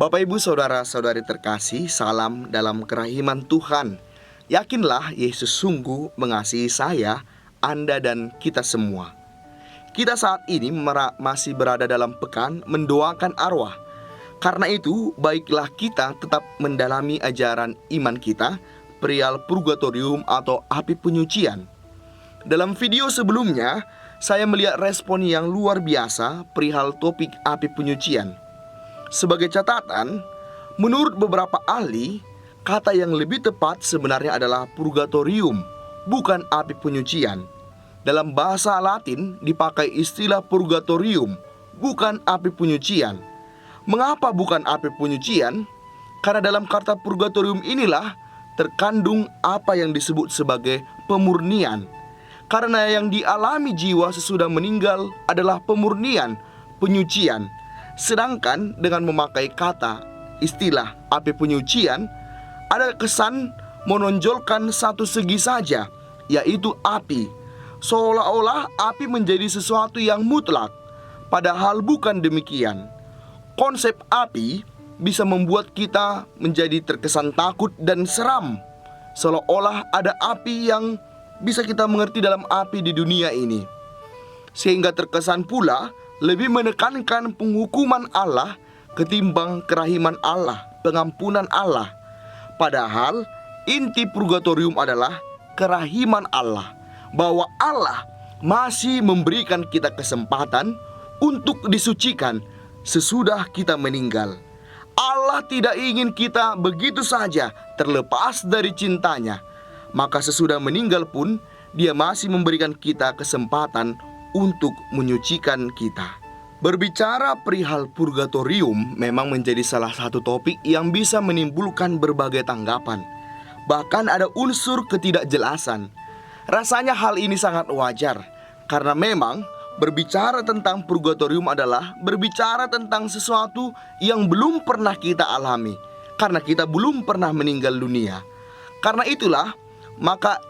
Bapak Ibu Saudara-saudari terkasih, salam dalam kerahiman Tuhan. Yakinlah Yesus sungguh mengasihi saya, Anda dan kita semua. Kita saat ini masih berada dalam pekan mendoakan arwah. Karena itu, baiklah kita tetap mendalami ajaran iman kita, perihal purgatorium atau api penyucian. Dalam video sebelumnya, saya melihat respon yang luar biasa perihal topik api penyucian. Sebagai catatan, menurut beberapa ahli, kata yang lebih tepat sebenarnya adalah purgatorium, bukan api penyucian. Dalam bahasa Latin dipakai istilah purgatorium, bukan api penyucian. Mengapa bukan api penyucian? Karena dalam kata purgatorium inilah terkandung apa yang disebut sebagai pemurnian. Karena yang dialami jiwa sesudah meninggal adalah pemurnian, penyucian. Sedangkan dengan memakai kata istilah api penyucian, ada kesan menonjolkan satu segi saja, yaitu api. Seolah-olah api menjadi sesuatu yang mutlak, padahal bukan demikian. Konsep api bisa membuat kita menjadi terkesan takut dan seram, seolah-olah ada api yang bisa kita mengerti dalam api di dunia ini. Sehingga terkesan pula lebih menekankan penghukuman Allah ketimbang kerahiman Allah, pengampunan Allah. Padahal inti purgatorium adalah kerahiman Allah, bahwa Allah masih memberikan kita kesempatan untuk disucikan sesudah kita meninggal. Allah tidak ingin kita begitu saja terlepas dari cintanya. Maka sesudah meninggal pun Dia masih memberikan kita kesempatan untuk menyucikan kita. Berbicara perihal purgatorium memang menjadi salah satu topik yang bisa menimbulkan berbagai tanggapan. Bahkan ada unsur ketidakjelasan. Rasanya hal ini sangat wajar, karena memang berbicara tentang purgatorium adalah berbicara tentang sesuatu yang belum pernah kita alami, karena kita belum pernah meninggal dunia. Karena itulah, maka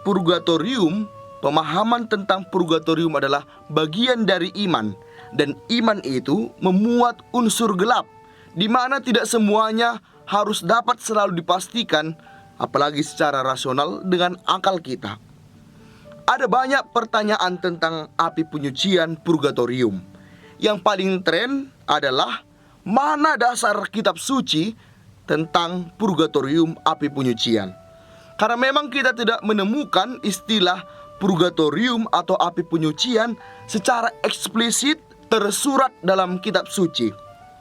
purgatorium, pemahaman tentang purgatorium adalah bagian dari iman. Dan iman itu memuat unsur gelap, di mana tidak semuanya harus dapat selalu dipastikan, apalagi secara rasional dengan akal kita. Ada banyak pertanyaan tentang api penyucian purgatorium. Yang paling tren adalah mana dasar kitab suci tentang purgatorium api penyucian. Karena memang kita tidak menemukan istilah purgatorium atau api penyucian secara eksplisit tersurat dalam kitab suci.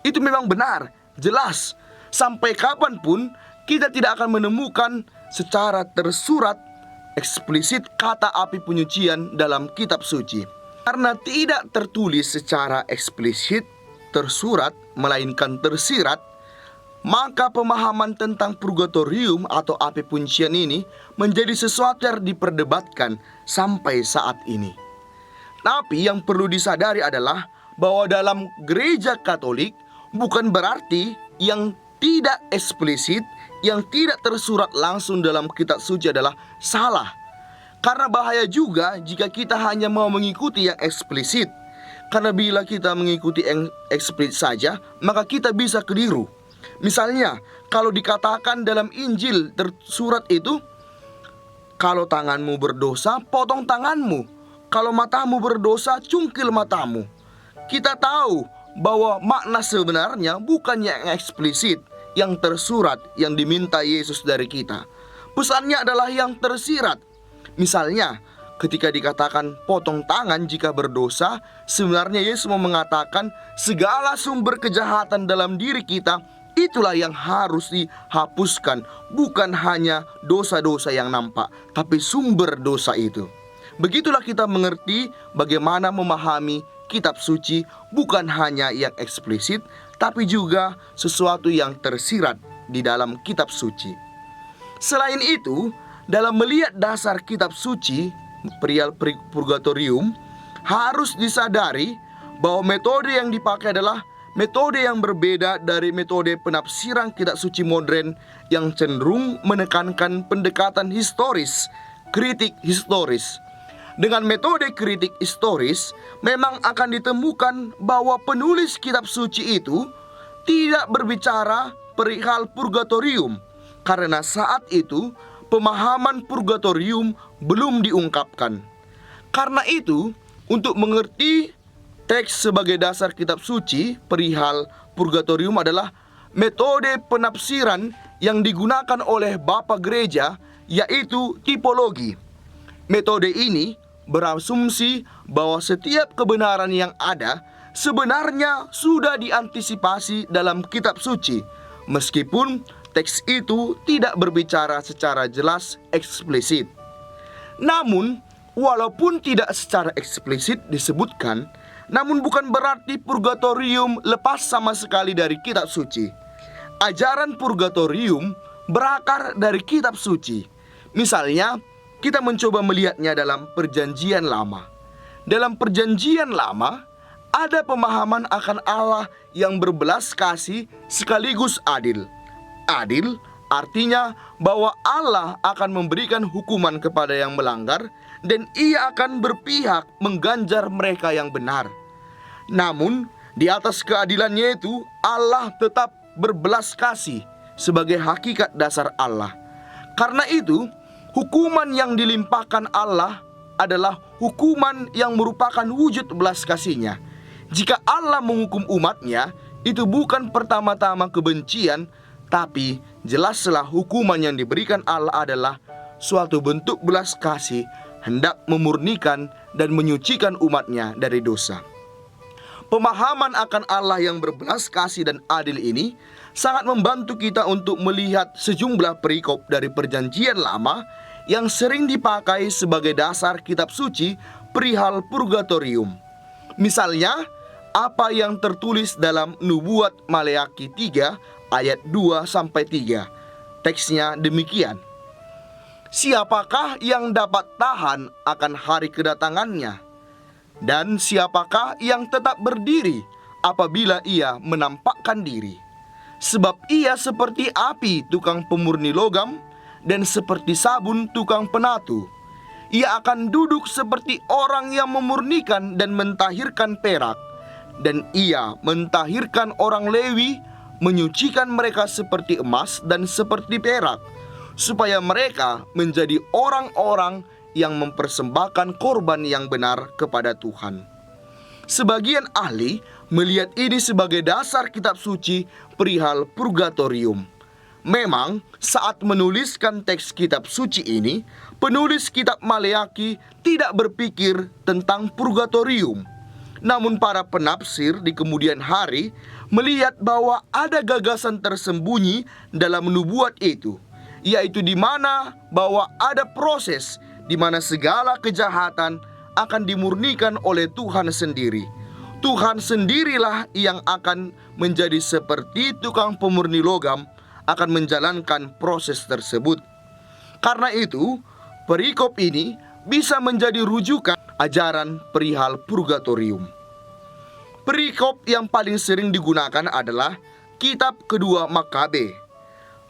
Itu memang benar, jelas. Sampai kapanpun kita tidak akan menemukan secara tersurat eksplisit kata api penyucian dalam kitab suci. Karena tidak tertulis secara eksplisit tersurat, melainkan tersirat, maka pemahaman tentang purgatorium atau api penyucian ini menjadi sesuatu yang diperdebatkan sampai saat ini. Tapi yang perlu disadari adalah bahwa dalam gereja Katolik bukan berarti yang tidak eksplisit, yang tidak tersurat langsung dalam kitab suci adalah salah. Karena bahaya juga jika kita hanya mau mengikuti yang eksplisit. Karena bila kita mengikuti yang eksplisit saja, maka kita bisa keliru. Misalnya, kalau dikatakan dalam Injil tersurat itu, kalau tanganmu berdosa, potong tanganmu. Kalau matamu berdosa, cungkil matamu. Kita tahu bahwa makna sebenarnya bukan yang eksplisit, yang tersurat, yang diminta Yesus dari kita. Pesannya adalah yang tersirat. Misalnya, ketika dikatakan potong tangan jika berdosa, sebenarnya Yesus mau mengatakan segala sumber kejahatan dalam diri kita, itulah yang harus dihapuskan. Bukan hanya dosa-dosa yang nampak, tapi sumber dosa itu. Begitulah kita mengerti bagaimana memahami kitab suci, bukan hanya yang eksplisit, tapi juga sesuatu yang tersirat di dalam kitab suci. Selain itu, dalam melihat dasar kitab suci perihal purgatorium, harus disadari bahwa metode yang dipakai adalah metode yang berbeda dari metode penafsiran kitab suci modern yang cenderung menekankan pendekatan historis, kritik historis. Dengan metode kritik historis, memang akan ditemukan bahwa penulis kitab suci itu tidak berbicara perihal purgatorium, karena saat itu pemahaman purgatorium belum diungkapkan. Karena itu, untuk mengerti teks sebagai dasar kitab suci perihal purgatorium adalah metode penafsiran yang digunakan oleh Bapa Gereja, yaitu tipologi. Metode ini berasumsi bahwa setiap kebenaran yang ada sebenarnya sudah diantisipasi dalam kitab suci, meskipun teks itu tidak berbicara secara jelas eksplisit. Namun, walaupun tidak secara eksplisit disebutkan, namun bukan berarti purgatorium lepas sama sekali dari kitab suci. Ajaran purgatorium berakar dari kitab suci. Misalnya, kita mencoba melihatnya dalam Perjanjian Lama. Dalam Perjanjian Lama, ada pemahaman akan Allah yang berbelas kasih sekaligus adil. Adil artinya bahwa Allah akan memberikan hukuman kepada yang melanggar, dan Ia akan berpihak mengganjar mereka yang benar. Namun, di atas keadilannya itu, Allah tetap berbelas kasih sebagai hakikat dasar Allah. Karena itu, hukuman yang dilimpahkan Allah adalah hukuman yang merupakan wujud belas kasih-Nya. Jika Allah menghukum umat-Nya, itu bukan pertama-tama kebencian, tapi jelaslah hukuman yang diberikan Allah adalah suatu bentuk belas kasih, hendak memurnikan dan menyucikan umat-Nya dari dosa. Pemahaman akan Allah yang berbelas kasih dan adil ini sangat membantu kita untuk melihat sejumlah perikop dari Perjanjian Lama yang sering dipakai sebagai dasar kitab suci perihal purgatorium. Misalnya, apa yang tertulis dalam Nubuat Maleakhi 3 ayat 2-3. Teksnya demikian: siapakah yang dapat tahan akan hari kedatangannya? Dan siapakah yang tetap berdiri apabila ia menampakkan diri? Sebab ia seperti api tukang pemurni logam, dan seperti sabun tukang penatu. Ia akan duduk seperti orang yang memurnikan dan mentahirkan perak, dan ia mentahirkan orang Lewi, menyucikan mereka seperti emas dan seperti perak, supaya mereka menjadi orang-orang yang mempersembahkan korban yang benar kepada Tuhan. Sebagian ahli melihat ini sebagai dasar kitab suci perihal purgatorium. Memang saat menuliskan teks kitab suci ini, penulis kitab Maleakhi tidak berpikir tentang purgatorium. Namun para penafsir di kemudian hari melihat bahwa ada gagasan tersembunyi dalam nubuat itu, yaitu di mana bahwa ada proses di mana segala kejahatan akan dimurnikan oleh Tuhan sendiri. Tuhan sendirilah yang akan menjadi seperti tukang pemurni logam, akan menjalankan proses tersebut. Karena itu, perikop ini bisa menjadi rujukan ajaran perihal purgatorium. Perikop yang paling sering digunakan adalah kitab kedua Makabe.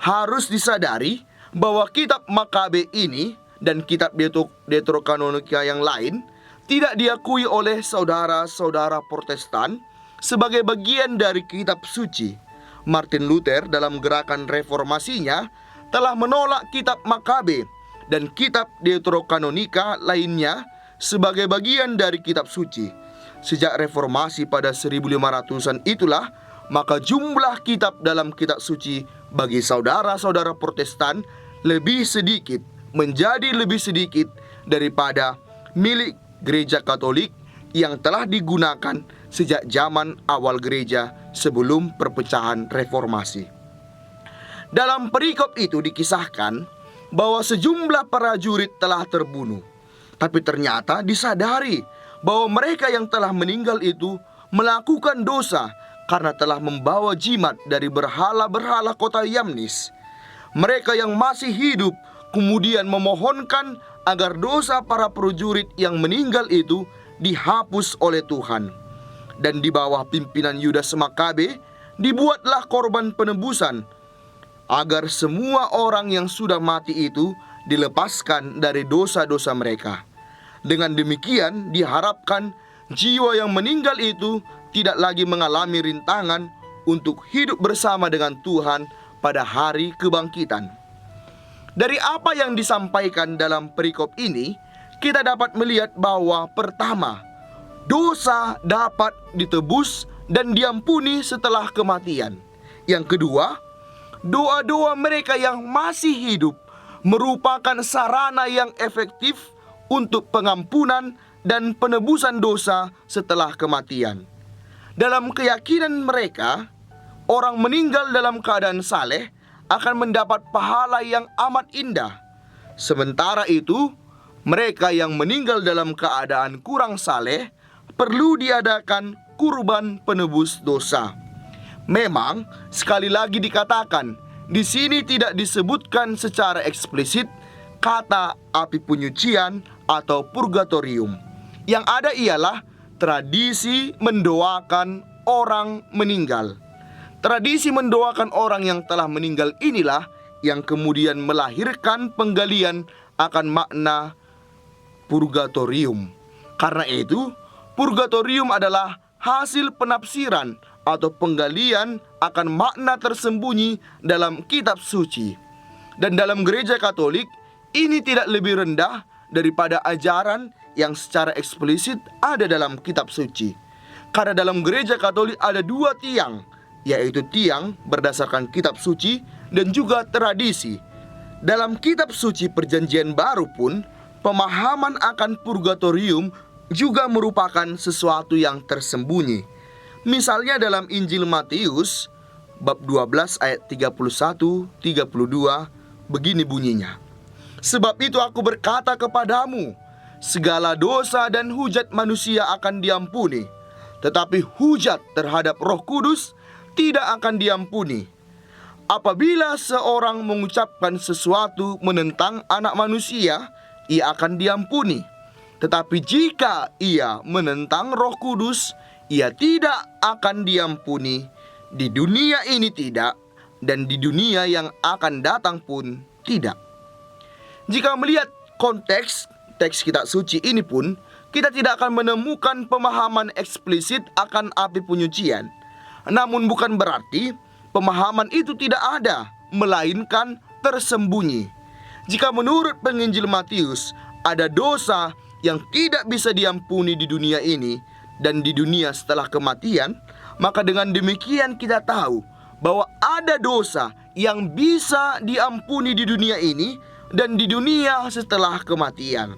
Harus disadari bahwa kitab Makabe ini dan kitab Deuterokanonika yang lain tidak diakui oleh saudara-saudara Protestan sebagai bagian dari kitab suci. Martin Luther dalam gerakan reformasinya telah menolak kitab Makabe dan kitab Deuterokanonika lainnya sebagai bagian dari kitab suci. Sejak reformasi pada 1500-an itulah, maka jumlah kitab dalam kitab suci bagi saudara-saudara Protestan menjadi lebih sedikit daripada milik gereja Katolik yang telah digunakan sejak zaman awal gereja sebelum perpecahan reformasi. Dalam perikop itu dikisahkan bahwa sejumlah prajurit telah terbunuh, tapi ternyata disadari bahwa mereka yang telah meninggal itu melakukan dosa karena telah membawa jimat dari berhala-berhala kota Yamnis. Mereka yang masih hidup kemudian memohonkan agar dosa para prajurit yang meninggal itu dihapus oleh Tuhan. Dan di bawah pimpinan Yudas Makabe dibuatlah korban penebusan agar semua orang yang sudah mati itu dilepaskan dari dosa-dosa mereka. Dengan demikian diharapkan jiwa yang meninggal itu tidak lagi mengalami rintangan untuk hidup bersama dengan Tuhan pada hari kebangkitan. Dari apa yang disampaikan dalam perikop ini, kita dapat melihat bahwa pertama, dosa dapat ditebus dan diampuni setelah kematian. Yang kedua, doa-doa mereka yang masih hidup merupakan sarana yang efektif untuk pengampunan dan penebusan dosa setelah kematian. Dalam keyakinan mereka, orang meninggal dalam keadaan saleh akan mendapat pahala yang amat indah. Sementara itu, mereka yang meninggal dalam keadaan kurang saleh perlu diadakan kurban penebus dosa. Memang, sekali lagi dikatakan, di sini tidak disebutkan secara eksplisit kata api penyucian atau purgatorium. Yang ada ialah tradisi mendoakan orang meninggal. Tradisi mendoakan orang yang telah meninggal inilah yang kemudian melahirkan penggalian akan makna purgatorium. Karena itu, purgatorium adalah hasil penafsiran atau penggalian akan makna tersembunyi dalam kitab suci. Dan dalam gereja Katolik, ini tidak lebih rendah daripada ajaran yang secara eksplisit ada dalam kitab suci. Karena dalam gereja Katolik ada dua tiang, yaitu tiang berdasarkan kitab suci dan juga tradisi. Dalam kitab suci Perjanjian Baru pun, pemahaman akan purgatorium juga merupakan sesuatu yang tersembunyi. Misalnya dalam Injil Matius bab 12 ayat 31-32 begini bunyinya. Sebab itu aku berkata kepadamu, segala dosa dan hujat manusia akan diampuni, tetapi hujat terhadap Roh Kudus tidak akan diampuni. Apabila seorang mengucapkan sesuatu menentang anak manusia, ia akan diampuni. Tetapi jika ia menentang Roh Kudus, ia tidak akan diampuni. Di dunia ini tidak, dan di dunia yang akan datang pun tidak. Jika melihat konteks teks kitab suci ini pun, kita tidak akan menemukan pemahaman eksplisit akan api penyucian. Namun bukan berarti pemahaman itu tidak ada, melainkan tersembunyi. Jika menurut penginjil Matius ada dosa yang tidak bisa diampuni di dunia ini dan di dunia setelah kematian, maka dengan demikian kita tahu bahwa ada dosa yang bisa diampuni di dunia ini dan di dunia setelah kematian.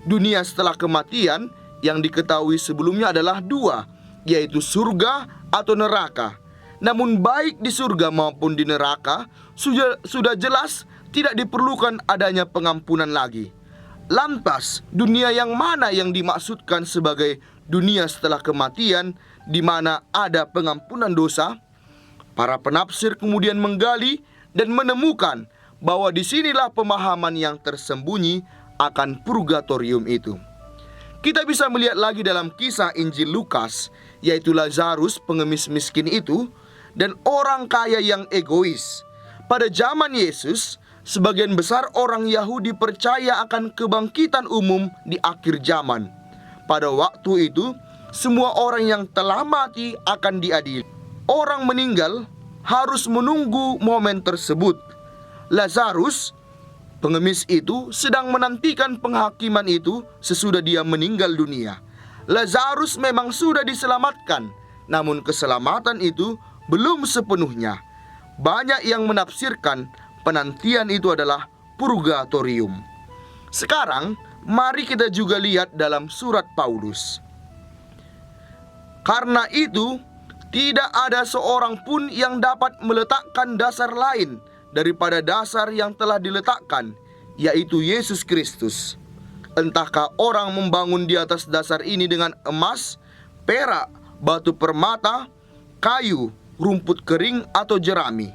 Dunia setelah kematian yang diketahui sebelumnya adalah dua, yaitu surga atau neraka. Namun baik di surga maupun di neraka sudah jelas tidak diperlukan adanya pengampunan lagi. Lantas, dunia yang mana yang dimaksudkan sebagai dunia setelah kematian, di mana ada pengampunan dosa? Para penafsir kemudian menggali dan menemukan bahwa disinilah pemahaman yang tersembunyi akan purgatorium itu. Kita bisa melihat lagi dalam kisah Injil Lukas, yaitu Lazarus pengemis miskin itu dan orang kaya yang egois. Pada zaman Yesus, sebagian besar orang Yahudi percaya akan kebangkitan umum di akhir zaman. Pada waktu itu, semua orang yang telah mati akan diadili. Orang meninggal harus menunggu momen tersebut. Lazarus, pengemis itu, sedang menantikan penghakiman itu sesudah dia meninggal dunia. Lazarus memang sudah diselamatkan, namun keselamatan itu belum sepenuhnya. Banyak yang menafsirkan penantian itu adalah purgatorium. Sekarang, mari kita juga lihat dalam surat Paulus. Karena itu, tidak ada seorang pun yang dapat meletakkan dasar lain daripada dasar yang telah diletakkan, yaitu Yesus Kristus. Entahkah orang membangun di atas dasar ini dengan emas, perak, batu permata, kayu, rumput kering atau jerami.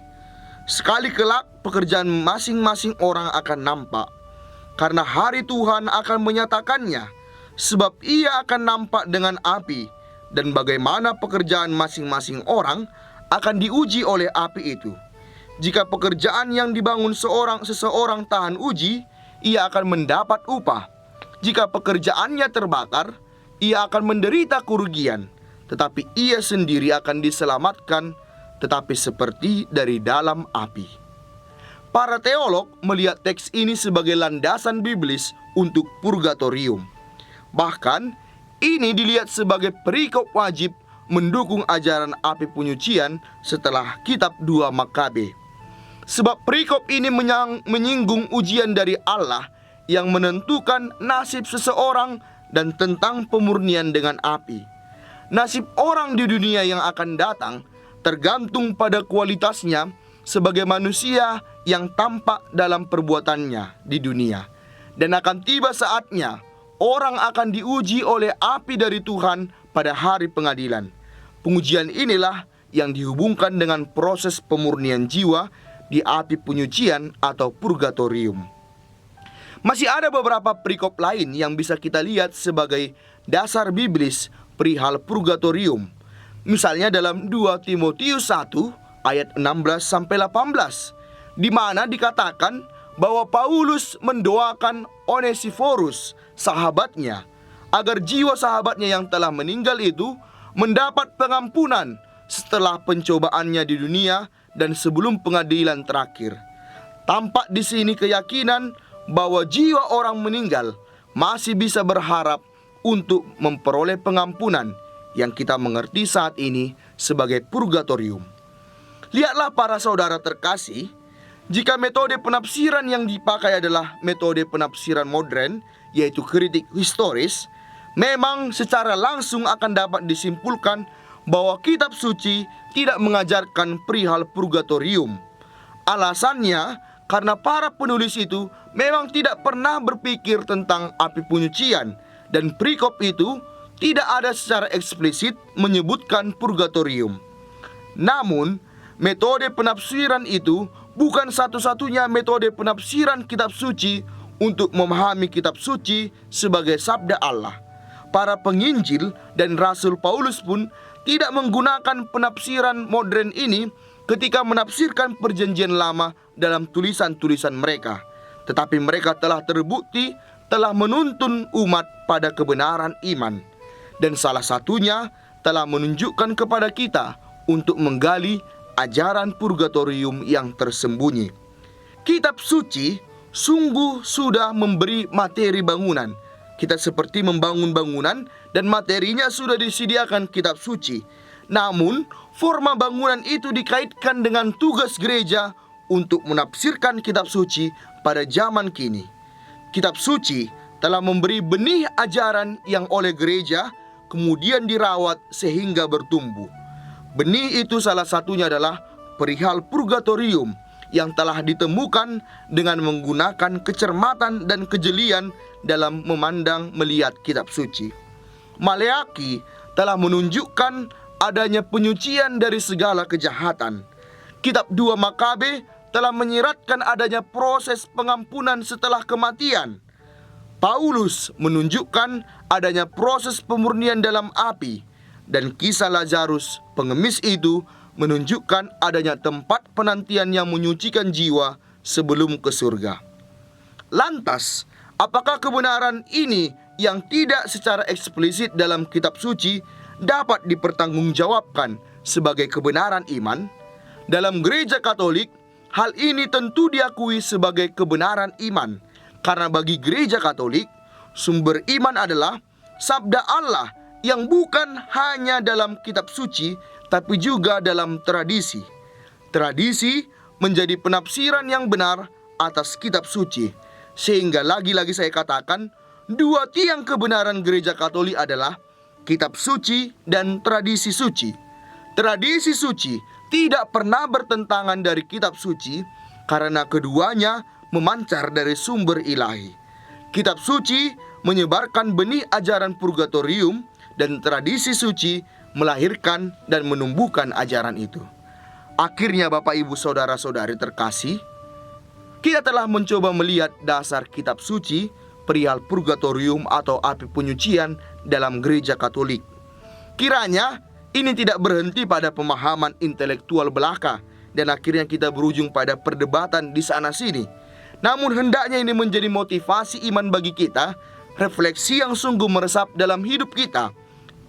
Sekali kelak pekerjaan masing-masing orang akan nampak, karena hari Tuhan akan menyatakannya, sebab ia akan nampak dengan api, dan bagaimana pekerjaan masing-masing orang akan diuji oleh api itu. Jika pekerjaan yang dibangun seseorang tahan uji, ia akan mendapat upah. Jika pekerjaannya terbakar, ia akan menderita kerugian, tetapi ia sendiri akan diselamatkan, tetapi seperti dari dalam api. Para teolog melihat teks ini sebagai landasan biblis untuk purgatorium. Bahkan, ini dilihat sebagai perikop wajib mendukung ajaran api penyucian setelah kitab 2 Makabe. Sebab perikop ini menyinggung ujian dari Allah yang menentukan nasib seseorang dan tentang pemurnian dengan api. Nasib orang di dunia yang akan datang tergantung pada kualitasnya sebagai manusia yang tampak dalam perbuatannya di dunia. Dan akan tiba saatnya orang akan diuji oleh api dari Tuhan pada hari pengadilan. Pengujian inilah yang dihubungkan dengan proses pemurnian jiwa di api penyucian atau purgatorium. Masih ada beberapa perikop lain yang bisa kita lihat sebagai dasar biblis perihal purgatorium. Misalnya dalam 2 Timotius 1 ayat 16-18, di mana dikatakan bahwa Paulus mendoakan Onesiforus, sahabatnya, agar jiwa sahabatnya yang telah meninggal itu mendapat pengampunan setelah pencobaannya di dunia dan sebelum pengadilan terakhir. Tampak di sini keyakinan bahwa jiwa orang meninggal masih bisa berharap untuk memperoleh pengampunan yang kita mengerti saat ini sebagai purgatorium. Lihatlah para saudara terkasih, jika metode penafsiran yang dipakai adalah metode penafsiran modern, yaitu kritik historis, memang secara langsung akan dapat disimpulkan bahwa kitab suci tidak mengajarkan perihal purgatorium. Alasannya karena para penulis itu memang tidak pernah berpikir tentang api penyucian, dan perikop itu tidak ada secara eksplisit menyebutkan purgatorium. Namun, metode penafsiran itu bukan satu-satunya metode penafsiran kitab suci untuk memahami kitab suci sebagai sabda Allah. Para penginjil dan Rasul Paulus pun tidak menggunakan penafsiran modern ini ketika menafsirkan perjanjian lama dalam tulisan-tulisan mereka. Tetapi mereka telah terbukti telah menuntun umat pada kebenaran iman. Dan salah satunya telah menunjukkan kepada kita untuk menggali ajaran purgatorium yang tersembunyi. Kitab suci sungguh sudah memberi materi bangunan. Kita seperti membangun bangunan dan materinya sudah disediakan kitab suci. Namun, forma bangunan itu dikaitkan dengan tugas gereja untuk menafsirkan kitab suci pada zaman kini. Kitab suci telah memberi benih ajaran yang oleh gereja kemudian dirawat sehingga bertumbuh. Benih itu salah satunya adalah perihal purgatorium yang telah ditemukan dengan menggunakan kecermatan dan kejelian dalam memandang melihat kitab suci. Maleaki telah menunjukkan adanya penyucian dari segala kejahatan. Kitab 2 Makabe telah menyiratkan adanya proses pengampunan setelah kematian. Paulus menunjukkan adanya proses pemurnian dalam api, dan kisah Lazarus pengemis itu menunjukkan adanya tempat penantian yang menyucikan jiwa sebelum ke surga. Lantas, apakah kebenaran ini yang tidak secara eksplisit dalam kitab suci dapat dipertanggungjawabkan sebagai kebenaran iman? Dalam gereja Katolik, hal ini tentu diakui sebagai kebenaran iman, karena bagi gereja Katolik, sumber iman adalah sabda Allah yang bukan hanya dalam kitab suci, tapi juga dalam tradisi. Tradisi menjadi penafsiran yang benar atas kitab suci. Sehingga lagi-lagi saya katakan, dua tiang kebenaran gereja Katolik adalah kitab suci dan tradisi suci. Tradisi suci tidak pernah bertentangan dari kitab suci karena keduanya memancar dari sumber ilahi. Kitab suci menyebarkan benih ajaran purgatorium dan tradisi suci melahirkan dan menumbuhkan ajaran itu. Akhirnya Bapak Ibu Saudara-saudari terkasih, kita telah mencoba melihat dasar kitab suci perihal purgatorium atau api penyucian dalam gereja Katolik. Kiranya ini tidak berhenti pada pemahaman intelektual belaka dan akhirnya kita berujung pada perdebatan di sana-sini. Namun hendaknya ini menjadi motivasi iman bagi kita, refleksi yang sungguh meresap dalam hidup kita,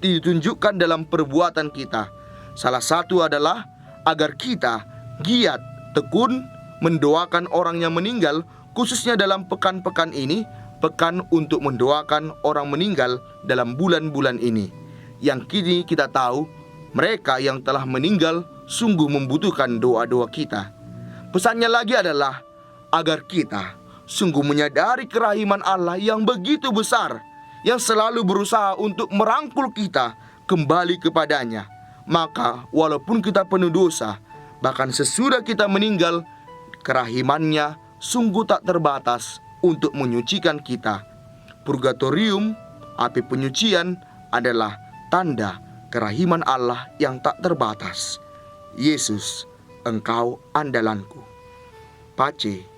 ditunjukkan dalam perbuatan kita. Salah satu adalah agar kita giat, tekun mendoakan orang yang meninggal, khususnya dalam pekan-pekan ini, pekan untuk mendoakan orang meninggal dalam bulan-bulan ini, yang kini kita tahu mereka yang telah meninggal sungguh membutuhkan doa-doa kita. Pesannya lagi adalah agar kita sungguh menyadari kerahiman Allah yang begitu besar, yang selalu berusaha untuk merangkul kita kembali kepadanya. Maka walaupun kita penuh dosa, bahkan sesudah kita meninggal, kerahimannya sungguh tak terbatas untuk menyucikan kita. Purgatorium, api penyucian, adalah tanda kerahiman Allah yang tak terbatas. Yesus, Engkau andalanku. Pace